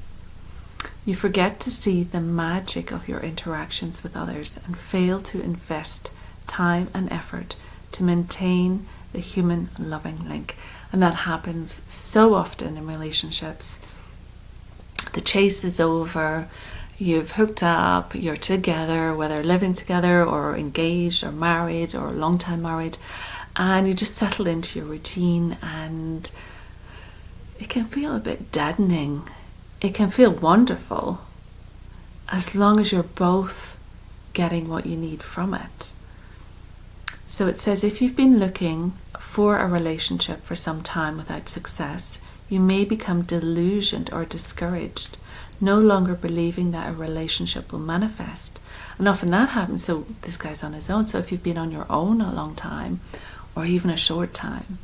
You forget to see the magic of your interactions with others and fail to invest time and effort to maintain the human loving link. And that happens so often in relationships. The chase is over. You've hooked up, you're together, whether living together or engaged or married or long time married, and you just settle into your routine, and it can feel a bit deadening. It can feel wonderful as long as you're both getting what you need from it. So it says, if you've been looking for a relationship for some time without success, you may become delusioned or discouraged, no longer believing that a relationship will manifest. And often that happens. So this guy's on his own. So if you've been on your own a long time, or even a short time,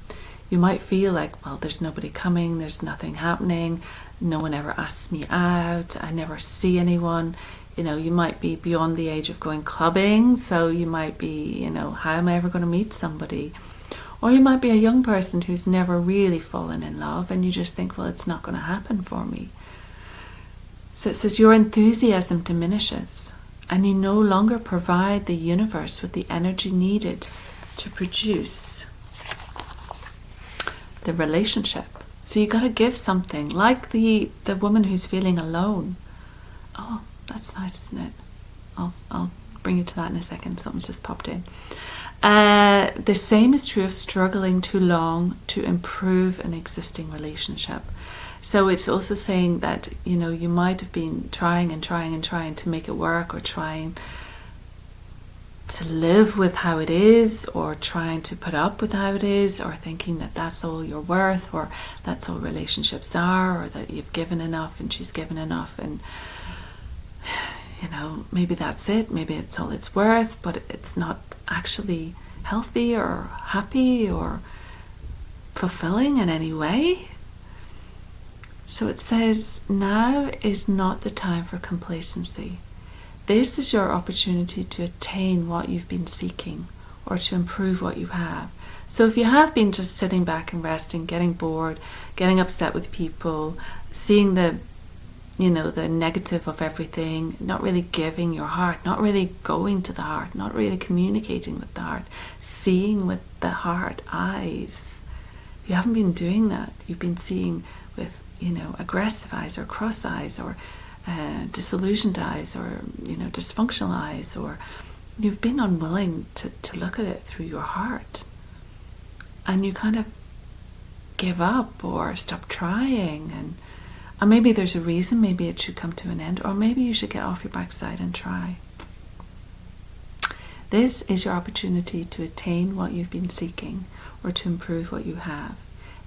you might feel like, well, there's nobody coming, there's nothing happening, no one ever asks me out, I never see anyone. You know, you might be beyond the age of going clubbing, so you might be, you know, how am I ever going to meet somebody? Or you might be a young person who's never really fallen in love, and you just think, well, it's not going to happen for me. So it says your enthusiasm diminishes and you no longer provide the universe with the energy needed to produce the relationship. So you got to give something, like the woman who's feeling alone. Oh, that's nice, isn't it? I'll bring you to that in a second. Something's just popped in. The same is true of struggling too long to improve an existing relationship. So it's also saying that, you know, you might have been trying to make it work, or trying to live with how it is, or trying to put up with how it is, or thinking that that's all you're worth, or that's all relationships are, or that you've given enough and she's given enough, and you know, maybe that's it, maybe it's all it's worth, but it's not actually healthy or happy or fulfilling in any way. So it says, now is not the time for complacency. This is your opportunity to attain what you've been seeking, or to improve what you have. So if you have been just sitting back and resting, getting bored, getting upset with people, seeing the negative of everything, not really giving your heart, not really going to the heart, not really communicating with the heart, seeing with the heart eyes. If you haven't been doing that, you've been seeing with, aggressive eyes, or cross eyes, or disillusioned eyes, or dysfunctional eyes, or you've been unwilling to look at it through your heart, and you kind of give up or stop trying, and maybe there's a reason, maybe it should come to an end, or maybe you should get off your backside and try. This is your opportunity to attain what you've been seeking, or to improve what you have.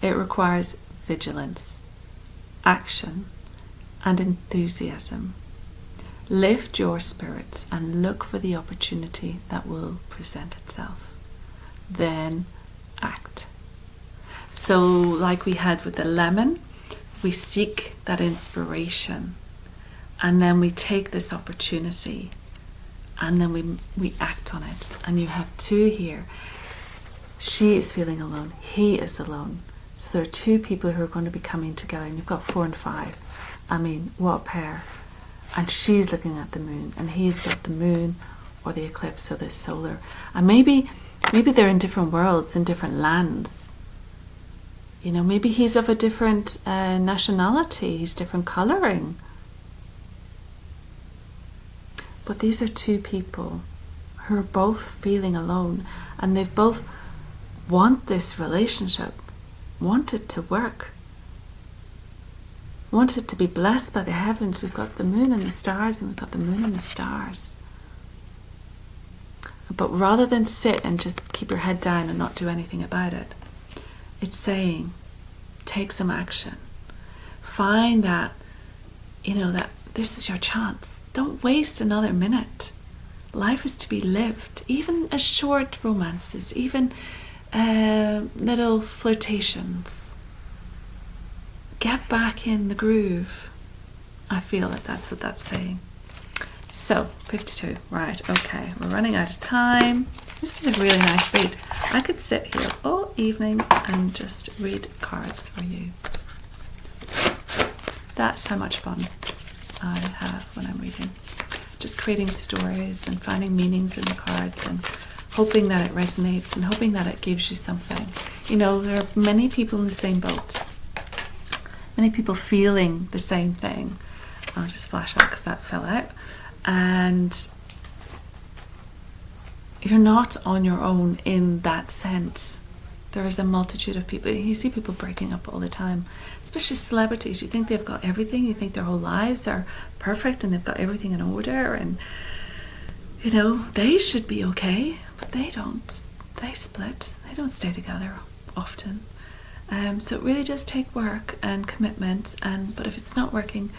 It requires vigilance, action, and enthusiasm. Lift your spirits and look for the opportunity that will present itself. Then act. So like we had with the lemon, we seek that inspiration, and then we take this opportunity, and then we act on it. And you have two here. She is feeling alone. He is alone. So there are two people who are going to be coming together, and you've got 4 and 5. I mean, what a pair. And she's looking at the moon, and he's got the moon, or the eclipse, or the solar. And maybe they're in different worlds, in different lands. Maybe he's of a different nationality, he's different colouring. But these are two people who are both feeling alone, and they've both want this relationship, want it to work, want it to be blessed by the heavens. We've got the moon and the stars, and we've got the moon and the stars. But rather than sit and just keep your head down and not do anything about it, it's saying, take some action. Find that, that this is your chance. Don't waste another minute. Life is to be lived. Even as short romances, even little flirtations. Get back in the groove. I feel like that's what that's saying. So, 52. Right, okay. We're running out of time. This is a really nice read. I could sit here all evening and just read cards for you. That's how much fun I have when I'm reading. Just creating stories and finding meanings in the cards, and hoping that it resonates, and hoping that it gives you something. There are many people in the same boat. Many people feeling the same thing. I'll just flash that because that fell out. And you're not on your own in that sense. There is a multitude of people. You see people breaking up all the time, especially celebrities. You think they've got everything. You think their whole lives are perfect and they've got everything in order, and they should be okay, but they don't. They split. They don't stay together often. So it really does take work and commitment. But if it's not working,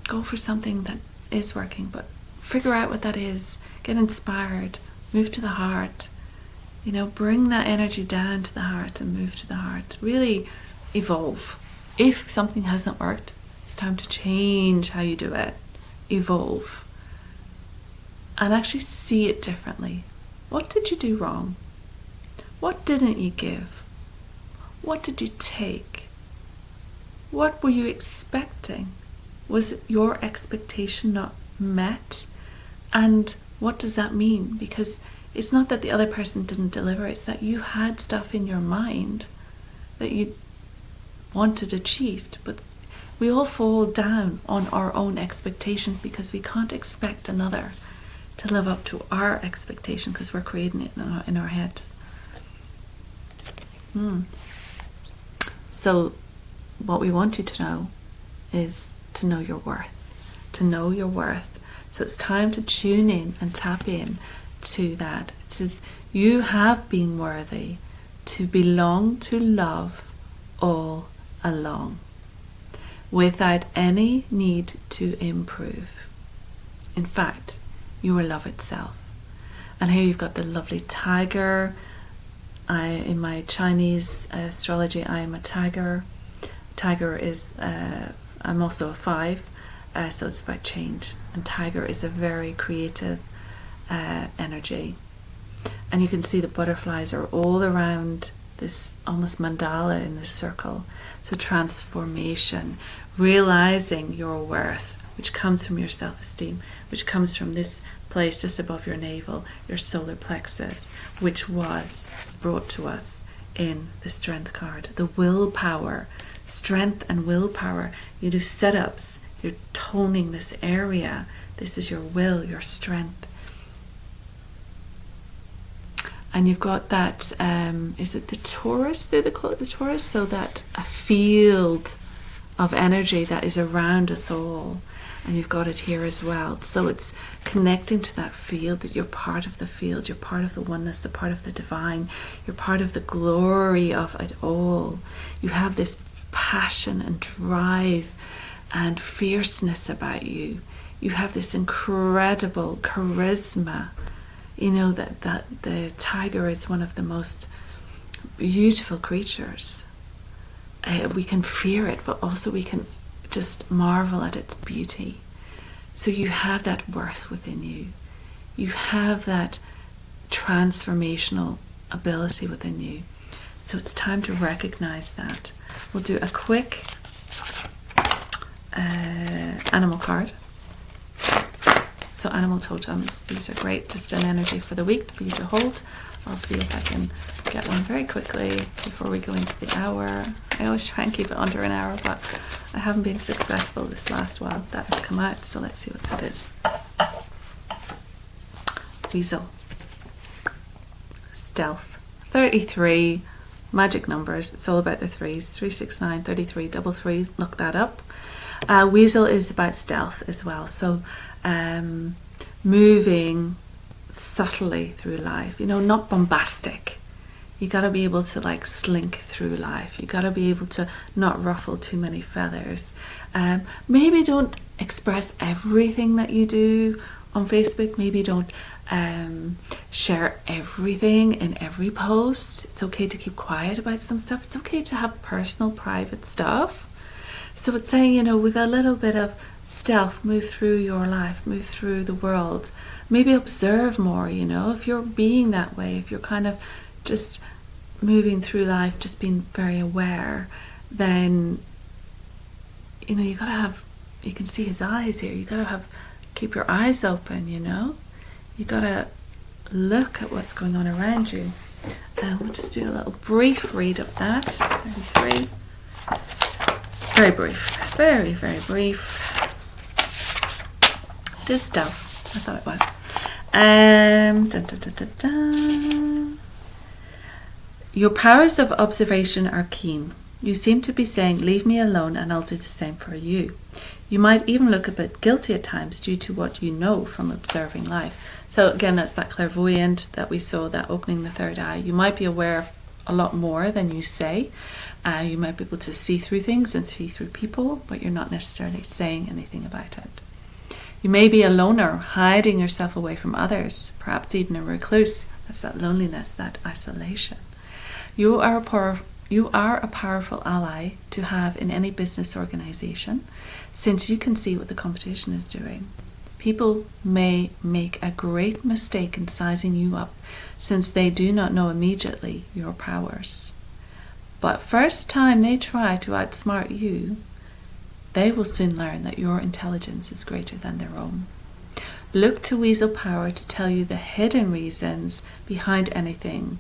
go for something that is working. But figure out what that is. Get inspired. Move to the heart. Bring that energy down to the heart and move to the heart. Really evolve. If something hasn't worked, it's time to change how you do it. Evolve. And actually see it differently. What did you do wrong? What didn't you give? What did you take? What were you expecting? Was your expectation not met? And what does that mean? Because it's not that the other person didn't deliver, it's that you had stuff in your mind that you wanted achieved. But we all fall down on our own expectations because we can't expect another to live up to our expectation because we're creating it in our head. So what we want you to know is to know your worth. To know your worth. So it's time to tune in and tap in to that. It says you have been worthy to belong to love all along, without any need to improve. In fact, you are love itself. And here you've got the lovely tiger. In my Chinese astrology, I am a tiger. Tiger is, I'm also a 5, so it's about change. And tiger is a very creative energy. And you can see the butterflies are all around this almost mandala in this circle. So transformation, realizing your worth, which comes from your self-esteem, which comes from this place just above your navel, your solar plexus, which was brought to us in the strength card. The willpower, strength and willpower. You do sit-ups, you're toning this area. This is your will, your strength. And you've got that, is it the Taurus? Do they call it the Taurus? So that a field of energy that is around us all. And you've got it here as well. So it's connecting to that field, that you're part of the field, you're part of the oneness, the part of the divine, you're part of the glory of it all. You have this passion and drive and fierceness about you. You have this incredible charisma. You know that the tiger is one of the most beautiful creatures. We can fear it, but also we can just marvel at its beauty. So you have that worth within you. You have that transformational ability within you. So it's time to recognize that. We'll do a quick animal card. So animal totems, these are great, just an energy for the week for you to hold. I'll see if I can get one very quickly before we go into the hour. I always try and keep it under an hour, but I haven't been successful this last while. That has come out, so let's see what that is. Weasel. Stealth. 33. Magic numbers. It's all about the 3s. 3, 6, 9, 33, double 3. Look that up. Weasel is about stealth as well. So moving subtly through life, you know, not bombastic. You got to be able to like slink through life. You got to be able to not ruffle too many feathers. Maybe don't express everything that you do on Facebook. Maybe don't share everything in every post. It's okay to keep quiet about some stuff. It's okay to have personal, private stuff. So it's saying, you know, with a little bit of stealth, move through your life, move through the world. Maybe observe more, you know, if you're being that way, if you're kind of just moving through life, just being very aware, then, you know, you gotta have, you can see his eyes here, you gotta keep your eyes open, you know, you gotta look at what's going on around you. We'll just do a little brief read of that. 33. Very brief, very, very brief. This stuff, I thought it was. Your powers of observation are keen. You seem to be saying, leave me alone and I'll do the same for you. You might even look a bit guilty at times due to what you know from observing life. So again, that's that clairvoyant that we saw, that opening the third eye. You might be aware of a lot more than you say. You might be able to see through things and see through people, but you're not necessarily saying anything about it. You may be a loner, hiding yourself away from others, perhaps even a recluse. That's that loneliness, that isolation. You are a powerful ally to have in any business organization, since you can see what the competition is doing. People may make a great mistake in sizing you up, since they do not know immediately your powers. But first time they try to outsmart you, they will soon learn that your intelligence is greater than their own. Look to Weasel Power to tell you the hidden reasons behind anything.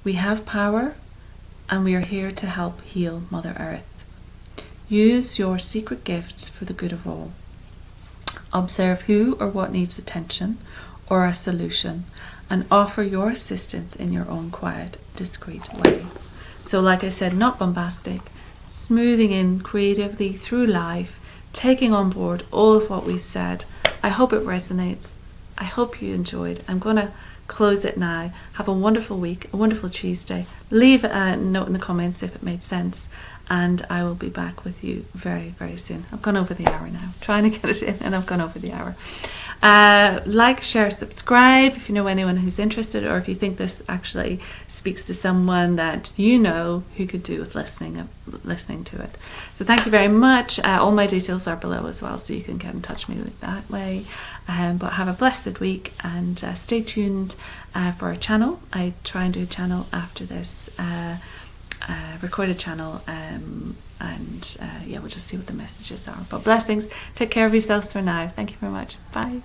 We have power, and we are here to help heal Mother Earth. Use your secret gifts for the good of all. Observe who or what needs attention or a solution, and offer your assistance in your own quiet, discreet way. So like I said, not bombastic, smoothing in creatively through life, taking on board all of what we said. I hope it resonates. I hope you enjoyed. I'm going to close it now. Have a wonderful week, a wonderful Tuesday. Leave a note in the comments if it made sense, and I will be back with you very, very soon. I've gone over the hour now, trying to get it in, and I've gone over the hour. Like, share, subscribe if you know anyone who's interested, or if you think this actually speaks to someone that you know who could do with listening to it. So thank you very much. All my details are below as well, so you can get in touch with me that way. But have a blessed week, and stay tuned for our channel. I try and do a channel after this recorded channel, and yeah, we'll just see what the messages are. But blessings. Take care of yourselves for now. Thank you very much. Bye.